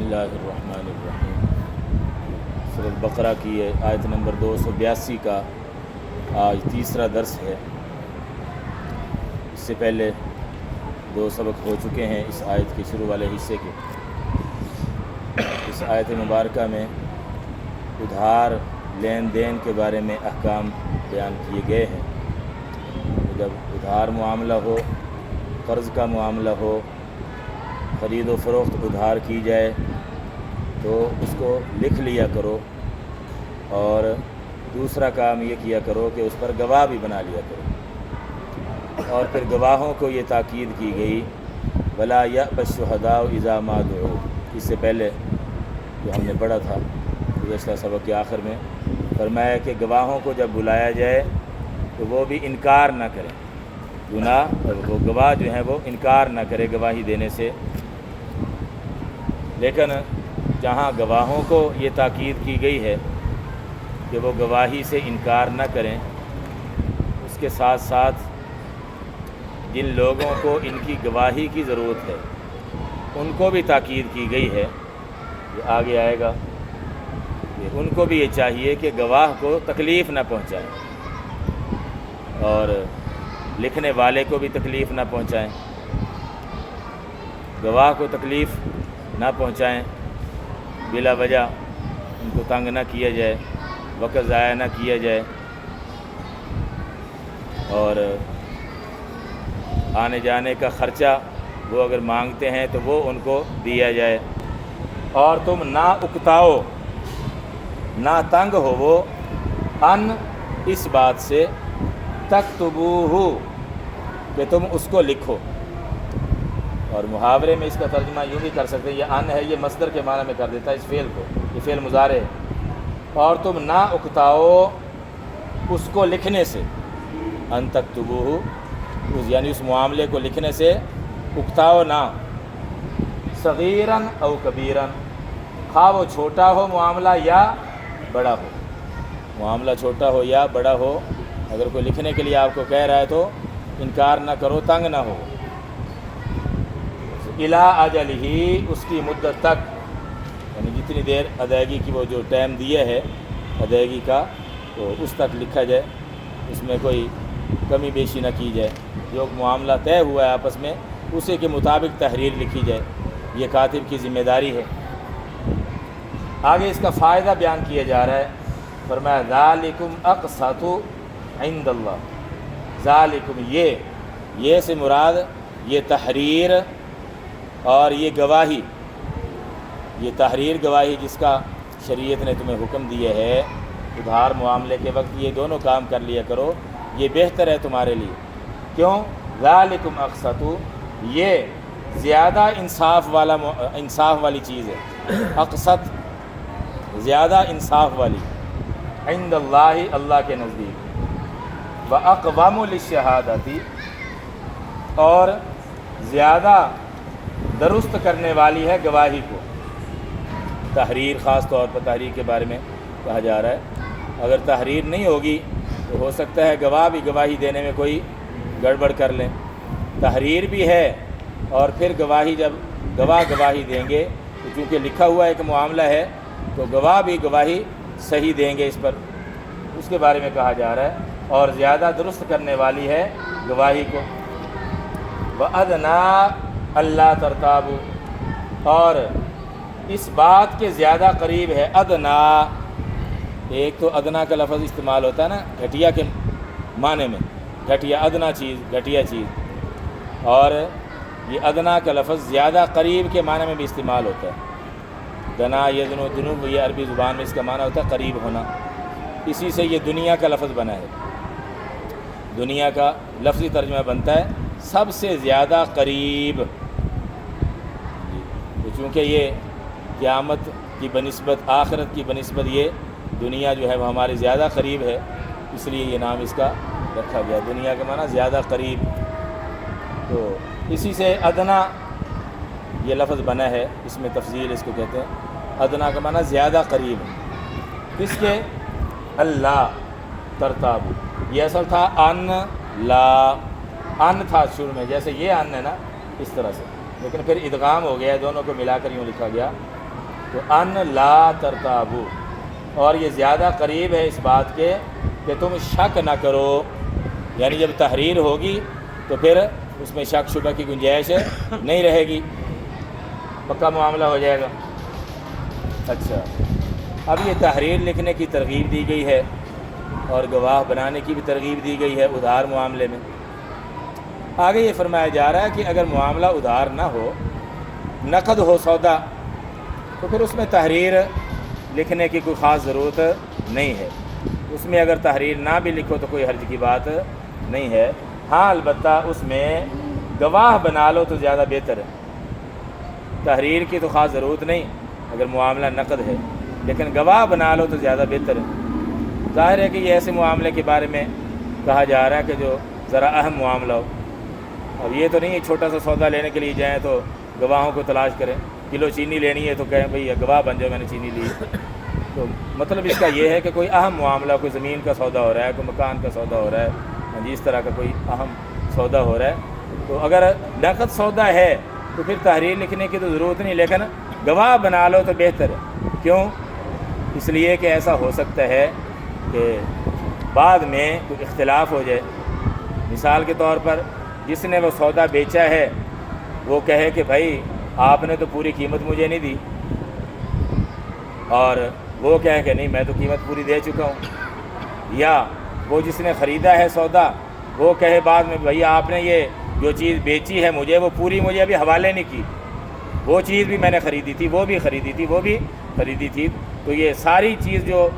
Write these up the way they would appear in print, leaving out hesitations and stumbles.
اللہ الرحمن الرحیم۔ سورۃ بقرہ کی یہ آیت نمبر 282 کا آج تیسرا درس ہے۔ اس سے پہلے 2 سبق ہو چکے ہیں اس آیت کے شروع والے حصے کے۔ اس آیت مبارکہ میں ادھار لین دین کے بارے میں احکام بیان کیے گئے ہیں۔ جب ادھار معاملہ ہو، قرض کا معاملہ ہو، خرید و فروخت ادھار کی جائے تو اس کو لکھ لیا کرو، اور دوسرا کام یہ کیا کرو کہ اس پر گواہ بھی بنا لیا کرو۔ اور پھر گواہوں کو یہ تاکید کی گئی وَلَا يَأْبَ الشُّهَدَاءُ إِذَا مَا دُعُوا۔ اس سے پہلے جو ہم نے پڑھا تھا گزشتہ سبق کے آخر میں فرمایا کہ گواہوں کو جب بلایا جائے تو وہ بھی انکار نہ کریں، وہ گواہ جو ہیں وہ انکار نہ کرے گواہی دینے سے۔ لیکن جہاں گواہوں کو یہ تاکید کی گئی ہے کہ وہ گواہی سے انکار نہ کریں، اس کے ساتھ ساتھ جن لوگوں کو ان کی گواہی کی ضرورت ہے ان کو بھی تاکید کی گئی ہے، یہ آگے آئے گا کہ ان کو بھی یہ چاہیے کہ گواہ کو تکلیف نہ پہنچائیں اور لکھنے والے کو بھی تکلیف نہ پہنچائیں، گواہ کو تکلیف نہ پہنچائیں، بلا وجہ ان کو تنگ نہ کیا جائے، وقت ضائع نہ کیا جائے، اور آنے جانے کا خرچہ وہ اگر مانگتے ہیں تو وہ ان کو دیا جائے۔ اور تم نہ اکتاؤ، نہ تنگ ہو وہ ان اس بات سے تکتبوہ کہ تم اس کو لکھو۔ اور محاورے میں اس کا ترجمہ یوں بھی کر سکتے ہیں، یہ ان ہے، یہ مصدر کے معنی میں کر دیتا ہے اس فعل کو، یہ فعل مضارع ہے۔ اور تم نہ اکتاؤ اس کو لکھنے سے، ان تکتبوہ یعنی اس معاملے کو لکھنے سے، اکتاؤ نہ، صغیراً او کبیراً، خواہ وہ چھوٹا ہو معاملہ یا بڑا ہو، معاملہ چھوٹا ہو یا بڑا ہو، اگر کوئی لکھنے کے لیے آپ کو کہہ رہا ہے تو انکار نہ کرو، تنگ نہ ہو۔ الی اجلہ، اس کی مدت تک، یعنی جتنی دیر ادائیگی کی وہ جو ٹائم دیا ہے ادائیگی کا، تو اس تک لکھا جائے، اس میں کوئی کمی بیشی نہ کی جائے، جو معاملہ طے ہوا ہے آپس میں اسی کے مطابق تحریر لکھی جائے، یہ کاتب کی ذمہ داری ہے۔ آگے اس کا فائدہ بیان کیا جا رہا ہے، فرمایا ذالکم اقسط عند اللہ، ذالکم یہ سے مراد یہ تحریر اور یہ گواہی، یہ تحریر گواہی جس کا شریعت نے تمہیں حکم دیا ہے، ادھار معاملے کے وقت یہ دونوں کام کر لیا کرو، یہ بہتر ہے تمہارے لیے۔ کیوں؟ ذالکم اقسط، یہ زیادہ انصاف والی چیز ہے، اقسط زیادہ انصاف والی، عند اللہ اللہ کے نزدیک، واقوم للشہادۃ، اور زیادہ درست کرنے والی ہے گواہی کو۔ تحریر خاص طور پر تحریر کے بارے میں کہا جا رہا ہے، اگر تحریر نہیں ہوگی تو ہو سکتا ہے گواہ بھی گواہی دینے میں کوئی گڑبڑ کر لیں۔ تحریر بھی ہے اور پھر گواہی، جب گواہی دیں گے تو چونکہ لکھا ہوا ایک معاملہ ہے تو گواہ بھی گواہی صحیح دیں گے، اس پر اس کے بارے میں کہا جا رہا ہے، اور زیادہ درست کرنے والی ہے گواہی کو۔ وَأَدْنَىٰ أَلَّا تَرْتَابُوا، اور اس بات کے زیادہ قریب ہے، ادنا، ایک تو ادنا کا لفظ استعمال ہوتا ہے نا گھٹیا کے معنی میں، گھٹیا، ادنا چیز، گھٹیا چیز، اور یہ ادنا کا لفظ زیادہ قریب کے معنی میں بھی استعمال ہوتا ہے۔ دنا یدنو دنو، یہ عربی زبان میں اس کا معنی ہوتا ہے قریب ہونا، اسی سے یہ دنیا کا لفظ بنا ہے، دنیا کا لفظی ترجمہ بنتا ہے سب سے زیادہ قریب۔ تو چونکہ یہ قیامت کی بنسبت، آخرت کی بنسبت یہ دنیا جو ہے وہ ہمارے زیادہ قریب ہے، اس لیے یہ نام اس کا رکھا گیا، دنیا کا معنی زیادہ قریب۔ تو اسی سے ادنا یہ لفظ بنا ہے، اس میں تفضیل اس کو کہتے ہیں، ادنا کا معنی زیادہ قریب، اس کے اللہ ترتابو، یہ اصل تھا ان لا، ان تھا شروع میں، جیسے یہ ان ہے نا اس طرح سے، لیکن پھر ادغام ہو گیا، دونوں کو ملا کر یوں لکھا گیا تو ان لا ترتابو، اور یہ زیادہ قریب ہے اس بات کے کہ تم شک نہ کرو، یعنی جب تحریر ہوگی تو پھر اس میں شک شبہ کی گنجائش نہیں رہے گی، پکا معاملہ ہو جائے گا۔ اچھا، اب یہ تحریر لکھنے کی ترغیب دی گئی ہے اور گواہ بنانے کی بھی ترغیب دی گئی ہے ادھار معاملے میں۔ آگے یہ فرمایا جا رہا ہے کہ اگر معاملہ ادھار نہ ہو، نقد ہو سودا، تو پھر اس میں تحریر لکھنے کی کوئی خاص ضرورت نہیں ہے۔ اس میں اگر تحریر نہ بھی لکھو تو کوئی حرج کی بات نہیں ہے۔ ہاں البتہ اس میں گواہ بنا لو تو زیادہ بہتر ہے۔ تحریر کی تو خاص ضرورت نہیں اگر معاملہ نقد ہے، لیکن گواہ بنا لو تو زیادہ بہتر ہے۔ ظاہر ہے کہ یہ ایسے معاملے کے بارے میں کہا جا رہا ہے کہ جو ذرا اہم معاملہ ہو۔ اب یہ تو نہیں ہے چھوٹا سا سودا لینے کے لیے جائیں تو گواہوں کو تلاش کریں، کلو چینی لینی ہے تو کہیں بھئی گواہ بن جاؤ میں نے چینی لی۔ تو مطلب اس کا یہ ہے کہ کوئی اہم معاملہ، کوئی زمین کا سودا ہو رہا ہے، کوئی مکان کا سودا ہو رہا ہے، جی اس طرح کا کوئی اہم سودا ہو رہا ہے، تو اگر نقد سودا ہے تو پھر تحریر لکھنے کی تو ضرورت نہیں، لیکن گواہ بنا لو تو بہتر ہے۔ کیوں؟ اس لیے کہ ایسا ہو سکتا ہے کہ بعد میں کوئی اختلاف ہو جائے۔ مثال کے طور پر جس نے وہ سودا بیچا ہے وہ کہے کہ بھائی آپ نے تو پوری قیمت مجھے نہیں دی، اور وہ کہے کہ نہیں میں تو قیمت پوری دے چکا ہوں، یا وہ جس نے خریدا ہے سودا وہ کہے بعد میں بھائی آپ نے یہ جو چیز بیچی ہے مجھے وہ پوری مجھے ابھی حوالے نہیں کی، وہ چیز بھی میں نے خریدی تھی، وہ بھی خریدی تھی، وہ بھی خریدی تھی، تو یہ ساری چیز جو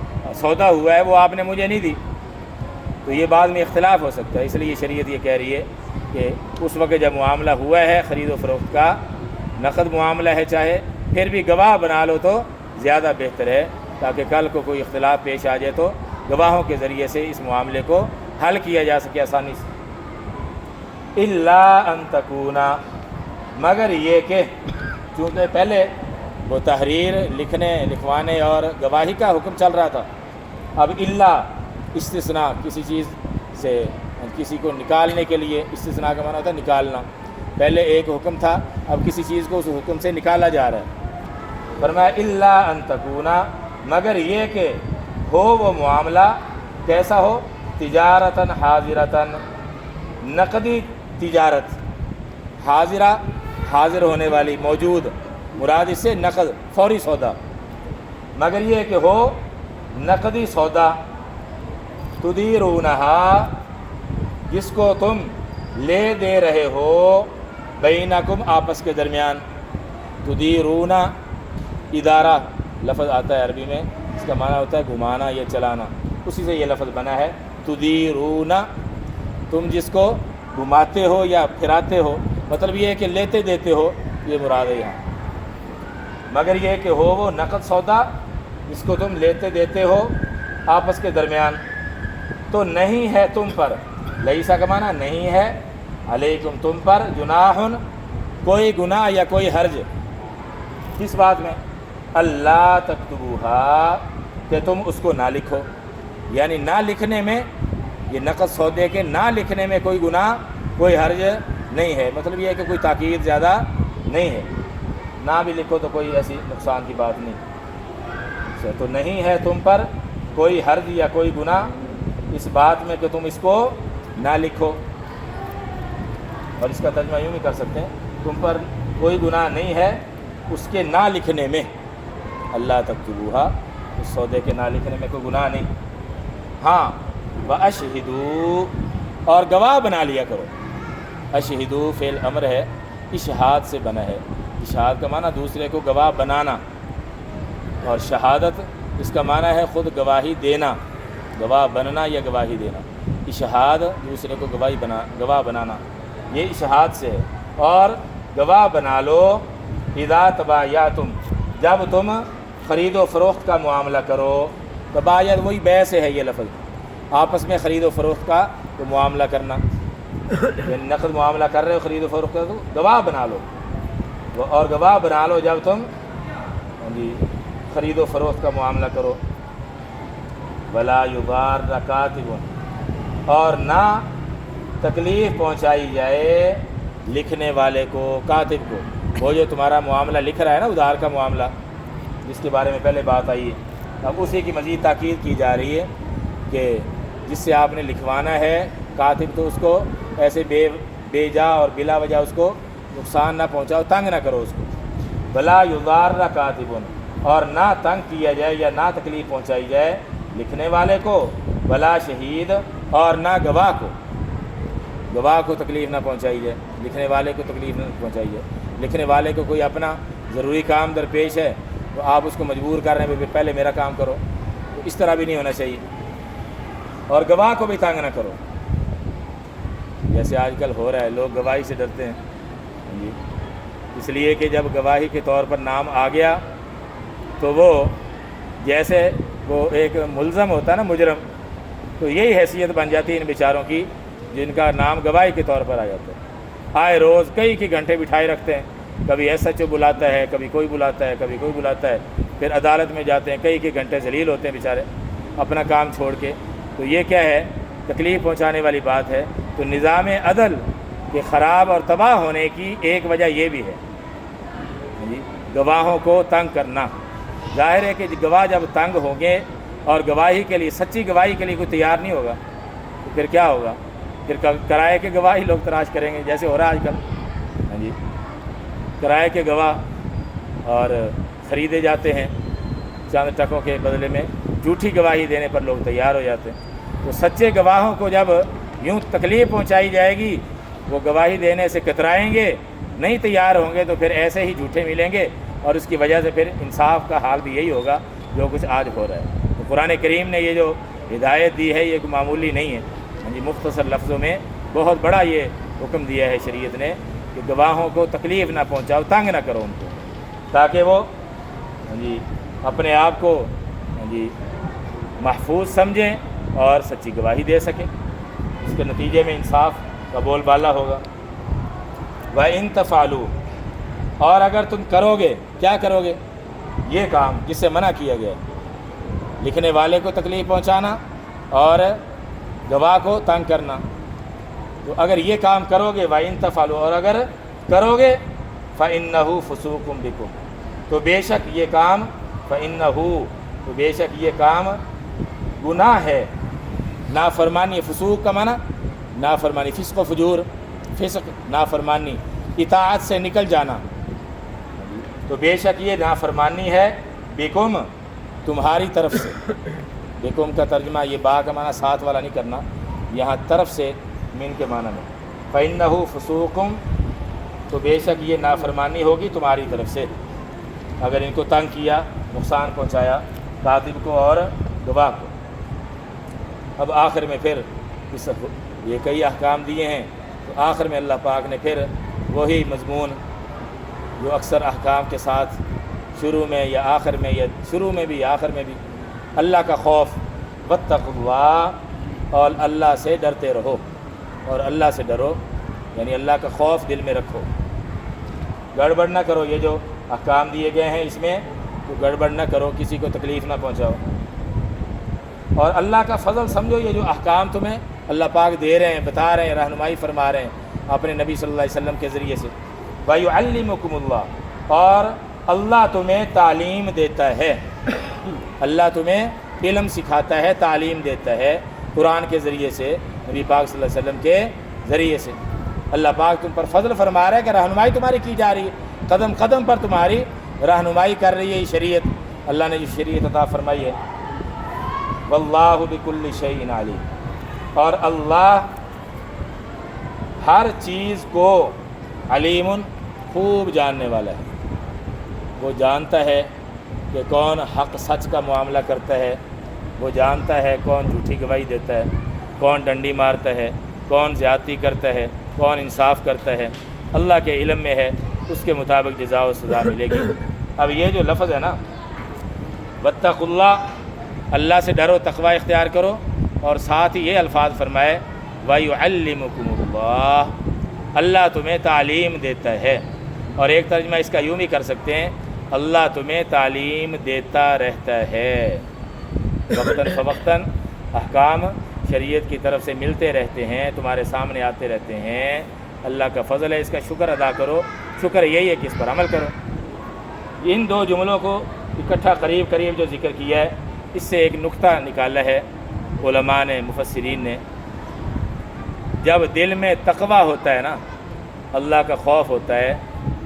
سودا ہوا ہے وہ آپ نے مجھے نہیں دی، تو یہ بعد میں اختلاف ہو سکتا ہے۔ اس لیے شریعت یہ کہہ رہی ہے کہ اس وقت جب معاملہ ہوا ہے خرید و فروخت کا، نقد معاملہ ہے چاہے، پھر بھی گواہ بنا لو تو زیادہ بہتر ہے، تاکہ کل کو کوئی اختلاف پیش آ جائے تو گواہوں کے ذریعے سے اس معاملے کو حل کیا جا سکے آسانی سے۔ الا ان تکونا، مگر یہ کہ چونکہ پہلے وہ تحریر لکھوانے اور گواہی کا حکم چل رہا تھا، اب الا استثناء، کسی چیز سے کسی کو نکالنے کے لیے، استثناء کا معنی ہوتا ہے نکالنا، پہلے ایک حکم تھا اب کسی چیز کو اس حکم سے نکالا جا رہا ہے۔ فرمایا الا ان تکونا، مگر یہ کہ ہو وہ معاملہ کیسا ہو، تجارتاً حاضرتاً، نقدی تجارت، حاضرہ حاضر ہونے والی، موجود، مراد اس سے نقد فوری سودا، مگر یہ کہ ہو نقدی سودا، تدیرونہا، جس کو تم لے دے رہے ہو، بینکم، آپس کے درمیان، تدیرون، ادارہ لفظ آتا ہے عربی میں، اس کا معنی ہوتا ہے گھمانا یا چلانا، اسی سے یہ لفظ بنا ہے تدیرون، تم جس کو گھماتے ہو یا پھراتے ہو، مطلب یہ ہے کہ لیتے دیتے ہو، یہ مراد ہے یہاں، مگر یہ کہ ہو وہ نقد سودا جس کو تم لیتے دیتے ہو آپس کے درمیان، تو نہیں ہے تم پر، لیسا کا معنی نہیں ہے، علیکم تم پر، جناحن، کوئی گناہ یا کوئی حرج، کس بات میں، اللہ تکتبوہا، کہ تم اس کو نہ لکھو، یعنی نہ لکھنے میں، یہ نقد سودے کے نہ لکھنے میں کوئی گناہ کوئی حرج نہیں ہے، مطلب یہ ہے کہ کوئی تاکید زیادہ نہیں ہے، نہ بھی لکھو تو کوئی ایسی نقصان کی بات نہیں، تو نہیں ہے تم پر کوئی حرج یا کوئی گناہ اس بات میں کہ تم اس کو نہ لکھو، اور اس کا ترجمہ یوں بھی کر سکتے ہیں، تم پر کوئی گناہ نہیں ہے اس کے نہ لکھنے میں، اللہ تکتبوہا، اس سودے کے نہ لکھنے میں کوئی گناہ نہیں، ہاں واشہدوا، اور گواہ بنا لیا کرو، اشہدوا فعل امر ہے، اشہاد سے بنا ہے، اشہاد کا معنی دوسرے کو گواہ بنانا، اور شہادت اس کا معنی ہے خود گواہی دینا، گواہ بننا یا گواہی دینا، اشہاد دوسرے کو گواہ بنانا، یہ اشہاد سے ہے، اور گواہ بنا لو اذا تبایعتم، جب تم خرید و فروخت کا معاملہ کرو، تبایع وہی بیع سے ہے، یہ لفظ آپس میں خرید و فروخت کا تو معاملہ کرنا، یعنی نقد معاملہ کر رہے ہو خرید و فروخت کا تو گواہ بنا لو، اور گواہ بنا لو جب تم خرید و فروخت کا معاملہ کرو، ولا یضار کاتب، اور نہ تکلیف پہنچائی جائے لکھنے والے کو، کاتب کو، وہ جو تمہارا معاملہ لکھ رہا ہے نا، ادھار کا معاملہ جس کے بارے میں پہلے بات آئی ہے، اب اسی کی مزید تاکید کی جا رہی ہے کہ جس سے آپ نے لکھوانا ہے کاتب، تو اس کو ایسے بے جا اور بلا وجہ اس کو نقصان نہ پہنچاؤ، تنگ نہ کرو اس کو. بلا یضار کاتب، اور نہ تنگ کیا جائے یا نہ تکلیف پہنچائی جائے لکھنے والے کو، بلا شہید، اور نہ گواہ کو تکلیف نہ پہنچائی جائے، لکھنے والے کو تکلیف نہ پہنچائی جائے. لکھنے والے کو کوئی اپنا ضروری کام درپیش ہے تو آپ اس کو مجبور کر رہے ہیں پہلے میرا کام کرو، تو اس طرح بھی نہیں ہونا چاہیے. اور گواہ کو بھی تنگ نہ کرو، جیسے آج کل ہو رہا ہے، لوگ گواہی سے ڈرتے ہیں جی، اس لیے کہ جب گواہی کے طور پر نام آ گیا تو وہ جیسے وہ ایک ملزم ہوتا ہے نا، مجرم، تو یہی حیثیت بن جاتی ہے ان بیچاروں کی جن کا نام گواہی کے طور پر آ جاتا ہے. آئے روز کئی گھنٹے بٹھائے رکھتے ہیں، کبھی ایس ایچ او بلاتا ہے، کبھی کوئی بلاتا ہے، کبھی کوئی بلاتا ہے، پھر عدالت میں جاتے ہیں، کئی گھنٹے ذلیل ہوتے ہیں بیچارے اپنا کام چھوڑ کے. تو یہ کیا ہے؟ تکلیف پہنچانے والی بات ہے. تو نظام عدل کے خراب اور تباہ ہونے کی ایک وجہ یہ بھی ہے جی، گواہوں کو تنگ کرنا. ظاہر ہے کہ گواہ جب تنگ ہوں گے اور گواہی کے لیے، سچی گواہی کے لیے کوئی تیار نہیں ہوگا تو پھر کیا ہوگا؟ پھر کرائے کے گواہی لوگ تلاش کریں گے، جیسے ہو رہا ہے آج کل. ہاں جی، کرائے کے گواہ اور خریدے جاتے ہیں چند ٹکوں کے بدلے میں، جھوٹی گواہی دینے پر لوگ تیار ہو جاتے ہیں. تو سچے گواہوں کو جب یوں تکلیف پہنچائی جائے گی، وہ گواہی دینے سے کترائیں گے، نہیں تیار ہوں گے، تو پھر ایسے ہی جھوٹے ملیں گے، اور اس کی وجہ سے پھر انصاف کا حال بھی یہی ہوگا جو کچھ آج ہو رہا ہے. تو قرآن کریم نے یہ جو ہدایت دی ہے یہ کوئی معمولی نہیں ہے. ہاں جی، مختصر لفظوں میں بہت بڑا یہ حکم دیا ہے شریعت نے کہ گواہوں کو تکلیف نہ پہنچاؤ، تنگ نہ کرو ان کو، تاکہ وہ ہاں جی اپنے آپ کو ہاں جی محفوظ سمجھیں اور سچی گواہی دے سکیں. اس کے نتیجے میں انصاف کا بول بالا ہوگا. وَإِن تَفْعَلُوا، اور اگر تم کرو گے، کیا کرو گے؟ یہ کام جس سے منع کیا گیا، لکھنے والے کو تکلیف پہنچانا اور گواہ کو تنگ کرنا، تو اگر یہ کام کرو گے، وَإِن تَفْعَلُوا، اور اگر کرو گے، فَإِنَّهُ فُسُوقٌ بِكُمْ، تو بے شک یہ کام، فَإِنَّهُ، تو بے شک یہ کام گناہ ہے، نافرمانی. فسوق کا معنی نافرمانی، فسق و فجور، فسق نافرمانی، اطاعت سے نکل جانا. تو بے شک یہ نافرمانی ہے، بکم، تمہاری طرف سے. بکم کا ترجمہ یہ با کا معنی ساتھ والا نہیں کرنا، یہاں طرف سے من کے معنی میں. فإنہ فسوقم، تو بے شک یہ نافرمانی ہوگی تمہاری طرف سے اگر ان کو تنگ کیا، نقصان پہنچایا کاتب کو اور گواہ کو. اب آخر میں پھر یہ کئی احکام دیے ہیں، تو آخر میں اللہ پاک نے پھر وہی مضمون جو اکثر احکام کے ساتھ شروع میں یا آخر میں، یا شروع میں بھی یا آخر میں بھی، اللہ کا خوف، واتقوا اللہ، اور اللہ سے ڈرتے رہو، اور اللہ سے ڈرو یعنی اللہ کا خوف دل میں رکھو، گڑبڑ نہ کرو. یہ جو احکام دیے گئے ہیں اس میں تو گڑبڑ نہ کرو، کسی کو تکلیف نہ پہنچاؤ، اور اللہ کا فضل سمجھو. یہ جو احکام تمہیں اللہ پاک دے رہے ہیں، بتا رہے ہیں، رہنمائی فرما رہے ہیں اپنے نبی صلی اللہ علیہ وسلم کے ذریعے سے. وَيُعَلِّمُكُمُ اللَّهُ، اور اللہ تمہیں تعلیم دیتا ہے، اللہ تمہیں علم سکھاتا ہے، تعلیم دیتا ہے قرآن کے ذریعے سے، نبی پاک صلی اللہ علیہ وسلم کے ذریعے سے. اللہ پاک تم پر فضل فرما رہا ہے کہ رہنمائی تمہاری کی جا رہی ہے، قدم قدم پر تمہاری رہنمائی کر رہی ہے یہ شریعت، اللہ نے جو شریعت عطا فرمائی ہے. واللہ بکل شیء علیم، اور اللہ ہر چیز کو علیم، خوب جاننے والا ہے. وہ جانتا ہے کہ کون حق سچ کا معاملہ کرتا ہے، وہ جانتا ہے کون جھوٹی گواہی دیتا ہے، کون ڈنڈی مارتا ہے، کون زیادتی کرتا ہے، کون انصاف کرتا ہے. اللہ کے علم میں ہے، اس کے مطابق جزا و سزا ملے گی. اب یہ جو لفظ ہے نا، واتقوا اللہ، اللہ سے ڈرو، تقوی اختیار کرو، اور ساتھ ہی یہ الفاظ فرمائے وَيُعَلِّمُكُمُ اللَّهُ، اللہ تمہیں تعلیم دیتا ہے. اور ایک ترجمہ اس کا یوں بھی کر سکتے ہیں، اللہ تمہیں تعلیم دیتا رہتا ہے. وقتاً فوقتاً احکام شریعت کی طرف سے ملتے رہتے ہیں، تمہارے سامنے آتے رہتے ہیں. اللہ کا فضل ہے، اس کا شکر ادا کرو. شکر یہی ہے کہ اس پر عمل کرو. ان دو جملوں کو اکٹھا قریب قریب جو ذکر کیا ہے، اس سے ایک نقطہ نکالا ہے علماء نے، مفسرین نے. جب دل میں تقویٰ ہوتا ہے نا، اللہ کا خوف ہوتا ہے،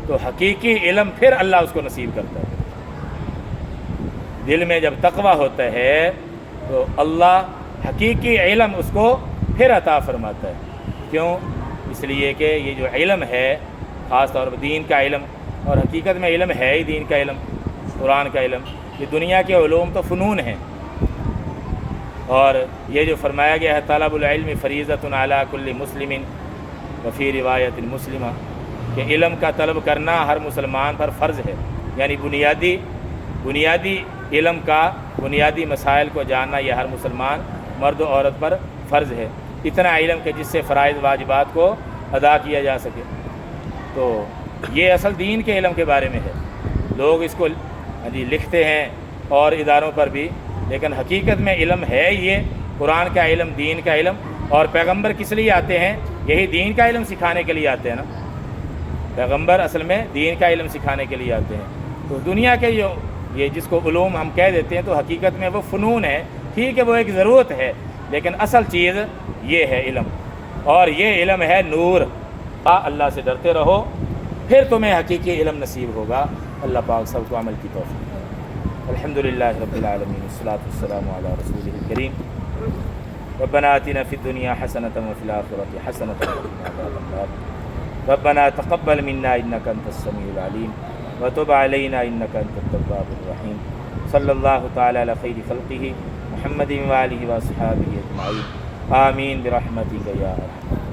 تو حقیقی علم پھر اللہ اس کو نصیب کرتا ہے. دل میں جب تقویٰ ہوتا ہے تو اللہ حقیقی علم اس کو پھر عطا فرماتا ہے. کیوں؟ اس لیے کہ یہ جو علم ہے، خاص طور پر دین کا علم، اور حقیقت میں علم ہے ہی دین کا علم، قرآن کا علم. یہ دنیا کے علوم تو فنون ہیں، اور یہ جو فرمایا گیا ہے طلب العلم فریضۃ علی کل مسلم وفی روایت مسلمہ، کہ علم کا طلب کرنا ہر مسلمان پر فرض ہے. یعنی بنیادی علم کا بنیادی مسائل کو جاننا یہ ہر مسلمان مرد و عورت پر فرض ہے. اتنا علم کہ جس سے فرائض واجبات کو ادا کیا جا سکے. تو یہ اصل دین کے علم کے بارے میں ہے. لوگ اس کو لکھتے ہیں اور اداروں پر بھی، لیکن حقیقت میں علم ہے یہ قرآن کا علم، دین کا علم. اور پیغمبر کس لیے آتے ہیں؟ یہی دین کا علم سکھانے کے لیے آتے ہیں نا. پیغمبر اصل میں دین کا علم سکھانے کے لیے آتے ہیں. تو دنیا کے یہ جس کو علوم ہم کہہ دیتے ہیں، تو حقیقت میں وہ فنون ہے. ٹھیک ہے، وہ ایک ضرورت ہے، لیکن اصل چیز یہ ہے علم. اور یہ علم ہے نور. اللہ سے ڈرتے رہو، پھر تمہیں حقیقی علم نصیب ہوگا. اللہ پاک سب کو عمل کی توفیق. الحمدللہ رب العالمین، والصلاۃ والسلام علی رسولہ الکریم. ربنا آتنا فی الدنیا حسنۃ وفی الآخرۃ حسنۃ وقنا عذاب النار. ربنا تقبل منا انک انت السمیع العلیم وتب علینا انک انت التواب الرحیم. صلی اللہ تعالی علی خیر خلقہ محمد وآلہ واصحابہ اجمعین. آمین برحمتک یا ارحم.